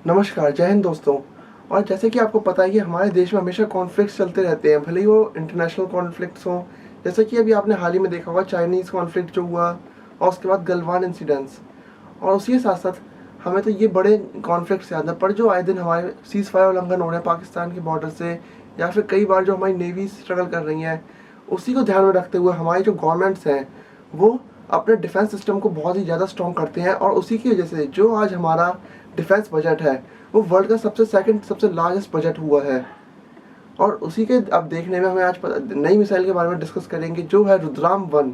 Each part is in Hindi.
नमस्कार, जय हिंद दोस्तों। और जैसे कि आपको पता है कि हमारे देश में हमेशा कॉन्फ्लिक्ट्स चलते रहते हैं, भले ही वो इंटरनेशनल कॉन्फ्लिक्ट्स हों। जैसे कि अभी आपने हाल ही में देखा होगा चाइनीज़ कॉन्फ्लिक्ट जो हुआ, और उसके बाद गलवान इंसिडेंट्स। और उसी के साथ-साथ हमें तो ये बड़े कॉन्फ्लिक्ट्स याद हैं, पर जो आए दिन हमारे सीज़ फायर उल्लंघन हो रहे हैं पाकिस्तान के बॉर्डर से, या फिर कई बार जो हमारी नेवी स्ट्रगल कर रही हैं, उसी को ध्यान में रखते हुए हमारी जो गवर्नमेंट्स हैं, वो अपने डिफेंस सिस्टम को बहुत ही ज़्यादा स्ट्रॉन्ग करते हैं। और उसी की वजह से जो आज हमारा डिफेंस बजट है, वो वर्ल्ड का सेकंड सबसे लार्जेस्ट बजट हुआ है। और उसी के अब देखने में हमें आज नई मिसाइल के बारे में डिस्कस करेंगे, जो है रुद्राम वन।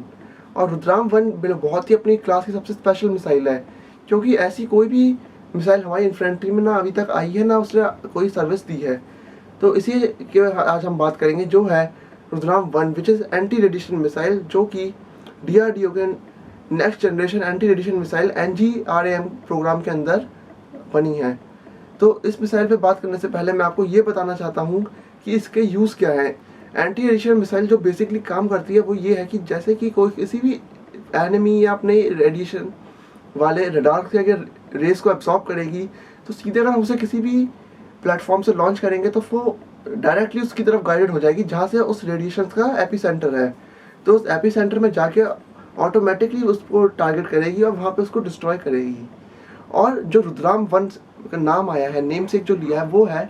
और रुद्राम वन बहुत ही अपनी क्लास की सबसे स्पेशल मिसाइल है, क्योंकि ऐसी कोई भी मिसाइल हमारी इन्फेंट्री में ना अभी तक आई है, ना उसने कोई सर्विस दी है। तो इसी के आज हम बात करेंगे, जो है Rudram one, which is anti radiation missile, जो कि DRDO के next generation anti radiation missile NGRAM programme के अंदर बनी है। तो इस मिसाइल पे बात करने से पहले मैं आपको ये बताना चाहता हूँ कि इसके यूज़ क्या हैं। एंटी रेडिएशन मिसाइल जो बेसिकली काम करती है, वो ये है कि जैसे कि कोई किसी भी एनिमी या अपने रेडिएशन वाले रडार से अगर रेस को एब्सॉर्ब करेगी, तो सीधे अगर हम उसे किसी भी प्लेटफॉर्म से लॉन्च करेंगे, तो वो डायरेक्टली उसकी तरफ गाइडेड हो जाएगी जहाँ से उस रेडिएशन का एपी सेंटर है। तो उस एपी सेंटर में जाके ऑटोमेटिकली उसको टारगेट करेगी और वहाँ पे उसको डिस्ट्रॉय करेगी। और जो रुद्राम वन का नाम आया है, नेम से जो लिया है, वो है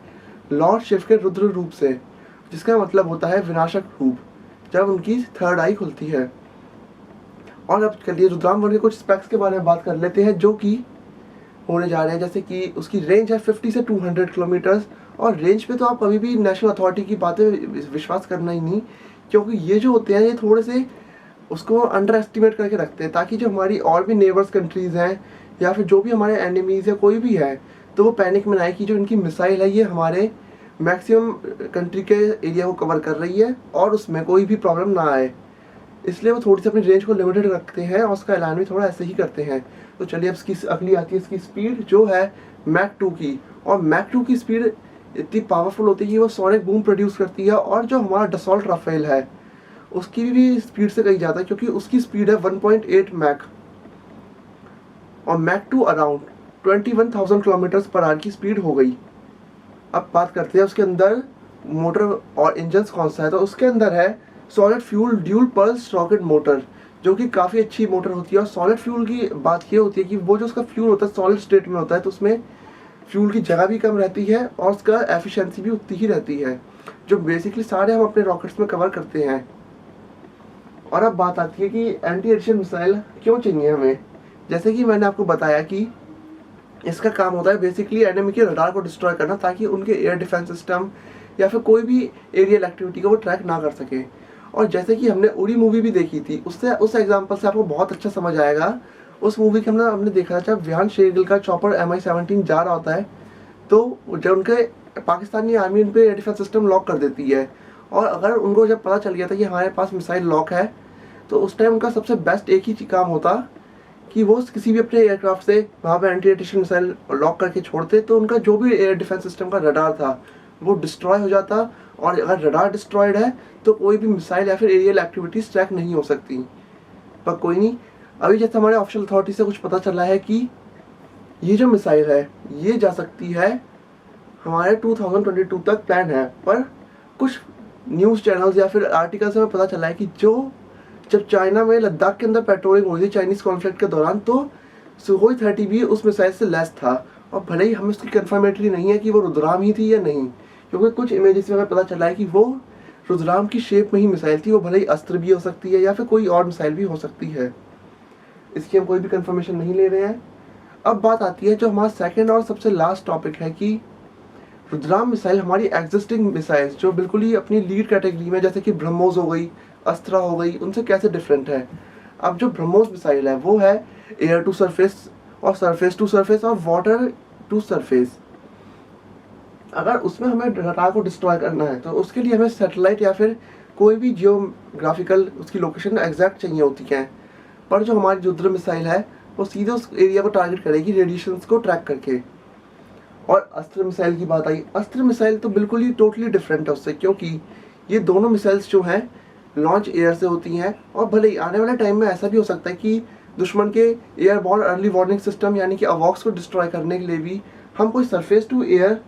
लॉर्ड शिव के रुद्र रूप से, जिसका मतलब होता है विनाशक रूप, जब उनकी थर्ड आई खुलती है। और अब चलिए रुद्राम वन के कुछ स्पेक्स के बारे में बात कर लेते हैं, जो कि होने जा रहे हैं। जैसे कि उसकी रेंज है 50 से 200 किलोमीटर्स। और रेंज पे तो आप कभी भी नेशनल अथॉरिटी की बातें विश्वास करना ही नहीं, क्योंकि ये जो होते हैं, ये थोड़े से उसको अंडर एस्टिमेट करके रखते हैं, ताकि जो हमारी और भी नेबर्स कंट्रीज़ हैं, या फिर जो भी हमारे एनिमीज़ है कोई भी है, तो वो पैनिक में ना आए कि जो इनकी मिसाइल है, ये हमारे मैक्सिमम कंट्री के एरिया को कवर कर रही है और उसमें कोई भी प्रॉब्लम ना आए। इसलिए वो थोड़ी सी अपनी रेंज को लिमिटेड रखते हैं, और उसका ऐलान भी थोड़ा ऐसे ही करते हैं। तो चलिए अब इसकी अगली आती है इसकी स्पीड, जो है मैक 2 की। और मैक 2 की स्पीड इतनी पावरफुल होती है कि वो सोनिक बूम प्रोड्यूस करती है। और जो हमारा डसॉल्ट राफेल है, उसकी भी स्पीड से कही जाता है, क्योंकि उसकी स्पीड है 1.8 मैक, और Mach 2 around 21,000 kilometre per hour की स्पीड हो गई। अब बात करते हैं उसके अंदर मोटर और इंजन कौन सा है। तो उसके अंदर है solid fuel dual pulse rocket motor, जो कि काफ़ी अच्छी मोटर होती है। और सॉलिड फ्यूल की बात ये होती है कि वो जो उसका फ्यूल होता है सॉलिड स्टेट में होता है, तो उसमें फ्यूल की जगह भी कम रहती है और उसका एफिशिएंसी भी उतनी ही रहती है, जो बेसिकली सारे हम अपने रॉकेट्स में कवर करते हैं। और अब बात आती है कि एंटी एडिशन मिसाइल क्यों चाहिए हमें। जैसे कि मैंने आपको बताया कि इसका काम होता है बेसिकली एनिमी के रडार को डिस्ट्रॉय करना, ताकि उनके एयर डिफेंस सिस्टम या फिर कोई भी एरियल एक्टिविटी को वो ट्रैक ना कर सके। और जैसे कि हमने उड़ी मूवी भी देखी थी, उससे उस एग्जांपल से आपको बहुत अच्छा समझ आएगा। उस मूवी के हमने देखा था, जब विहान शेरगिल का चॉपर MI-17 जा रहा होता है, तो जब उनके पाकिस्तानी आर्मी उन पर एयर डिफेंस सिस्टम लॉक कर देती है। और अगर उनको जब पता चल गया था कि हमारे पास मिसाइल लॉक है, तो उस टाइम उनका सबसे बेस्ट एक ही काम होता कि वो किसी भी अपने एयरक्राफ्ट से वहाँ पे एंटी रेडिएशन मिसाइल लॉक करके छोड़ते, तो उनका जो भी एयर डिफेंस सिस्टम का रडार था, वो डिस्ट्रॉय हो जाता। और अगर रडार डिस्ट्रॉयड है, तो कोई भी मिसाइल या फिर एरियल एक्टिविटीज ट्रैक नहीं हो सकती। पर कोई नहीं, अभी जैसे हमारे ऑफिशियल अथॉरिटी से कुछ पता चला है कि ये जो मिसाइल है, ये जा सकती है, हमारे 2022 तक प्लान है। पर कुछ न्यूज़ चैनल्स या फिर आर्टिकल्स में पता चला है कि जब चाइना में लद्दाख के अंदर पेट्रोलिंग हो रही थी चाइनीज़ कॉन्फ्लिक्ट के दौरान, तो सुखोई 30 भी उस मिसाइल से लेस था। और भले ही हमें उसकी कन्फर्मेटरी नहीं है कि वो रुद्राम ही थी या नहीं, क्योंकि कुछ इमेजेस में हमें पता चला है कि वो रुद्राम की शेप में ही मिसाइल थी। वो भले ही अस्त्र भी हो सकती है या फिर कोई और मिसाइल भी हो सकती है, इसकी हम कोई भी कन्फर्मेशन नहीं ले रहे हैं। अब बात आती है जो हमारा सेकेंड और सबसे लास्ट टॉपिक है, कि रुद्राम मिसाइल हमारी एग्जिस्टिंग मिसाइल्स जो बिल्कुल ही अपनी लीड कैटेगरी में, जैसे कि ब्रह्मोस हो गई, अस्त्रा हो गई, उनसे कैसे डिफरेंट है। अब जो ब्रह्मोस मिसाइल है, वो है एयर टू सरफेस और सरफेस टू सरफेस और वाटर टू सरफेस। अगर उसमें हमें रडार को डिस्ट्रॉय करना है, तो उसके लिए हमें सैटेलाइट या फिर कोई भी जियोग्राफिकल उसकी लोकेशन एग्जैक्ट चाहिए होती है। पर जो हमारी रुद्र मिसाइल है, वो सीधे उस एरिया को टारगेट करेगी रेडिएशंस को ट्रैक करके। और अस्त्र मिसाइल की बात आई, अस्त्र मिसाइल तो बिल्कुल ही टोटली डिफरेंट है उससे, क्योंकि ये दोनों मिसाइल्स जो हैं लॉन्च एयर से होती हैं। और भले ही आने वाले टाइम में ऐसा भी हो सकता है कि दुश्मन के एयरबॉर्न अर्ली वार्निंग सिस्टम यानी कि अवॉक्स को डिस्ट्रॉय करने के लिए भी हम कोई सरफेस टू एयर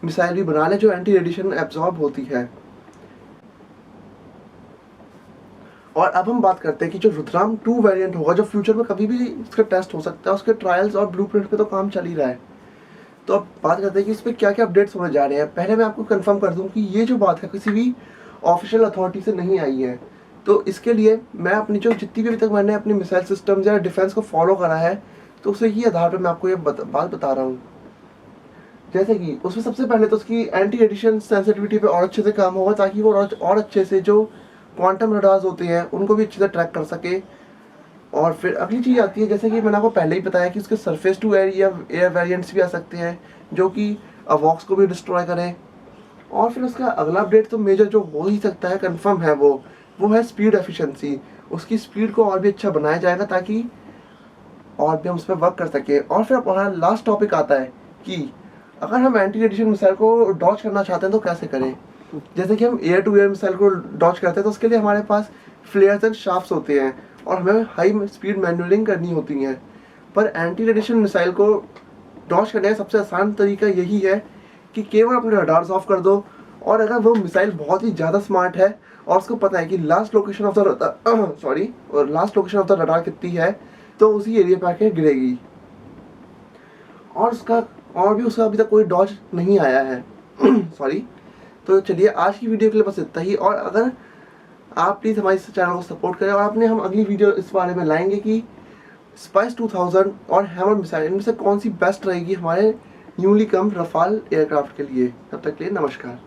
मिसाइल भी बना लें जो एंटी रेडिएशन एब्जॉर्ब होती है। और अब हम बात करते हैं कि जो रुद्राम 2 वेरिएंट होगा, जो फ्यूचर में कभी भी इसका टेस्ट हो सकता है, उसके ट्रायल्स और ब्लूप्रिंट पे तो काम चल ही रहा है। तो अब बात करते हैं कि इस पर क्या क्या अपडेट्स होने जा रहे हैं। पहले मैं आपको कंफर्म कर दूं कि ये जो बात है किसी भी ऑफिशियल अथॉरिटी से नहीं आई है। तो इसके लिए मैं अपनी जो जितनी भी अभी तक मैंने अपनी मिसाइल सिस्टम्स या डिफेंस को फॉलो करा है, तो उसी ही आधार पर मैं आपको ये बात बता रहा हूँ। जैसे कि उसमें सबसे पहले तो उसकी एंटी रेडिएशन सेंसिटिविटी पे और अच्छे से काम होगा, ताकि वो और अच्छे से जो क्वांटम रडार्स होते हैं उनको भी अच्छे से ट्रैक कर सके। और फिर अगली चीज़ आती है, जैसे कि मैंने आपको पहले ही बताया कि उसके सरफेस टू एयर या एयर वेरिएंट्स भी आ सकते हैं जो कि अवॉक्स को भी डिस्ट्रॉय करें। और फिर उसका अगला अपडेट तो मेजर जो हो ही सकता है, कंफर्म है, वो है स्पीड एफिशिएंसी। उसकी स्पीड को और भी अच्छा बनाया जाएगा ताकि और भी हम उस पर वर्क कर सकें। और फिर हमारा लास्ट टॉपिक आता है कि अगर हम एंटी रेडिएशन मिसाइल को डॉज करना चाहते हैं तो कैसे करें। जैसे कि हम एयर टू एयर मिसाइल को डॉज करते हैं तो उसके लिए हमारे पास फ्लेयर्स एंड शाफ्ट्स होते हैं और हमें हाई स्पीड मैन्युअलिंग करनी होती है। पर एंटी रेडिएशन मिसाइल को डॉज करने का सबसे आसान तरीका यही है कि केवल अपने रडार्स ऑफ कर दो, और अगर वो मिसाइल बहुत ही ज़्यादा स्मार्ट है और उसको पता है कि last location of the radar कितनी है, तो उसी एरिया पर आके गिरेगी। और उसका अभी तक कोई डॉज नहीं आया है। सॉरी। तो चलिए आज की वीडियो के लिए बस इतना ही। और अगर आप प्लीज़ हमारे इस चैनल को सपोर्ट करें, और आपने हम अगली वीडियो इस बारे में लाएंगे कि स्पाइस 2000 और हैमर मिसाइल इनमें से कौन सी बेस्ट रहेगी हमारे न्यूली कम रफाल एयरक्राफ्ट के लिए। तब तक के लिए नमस्कार।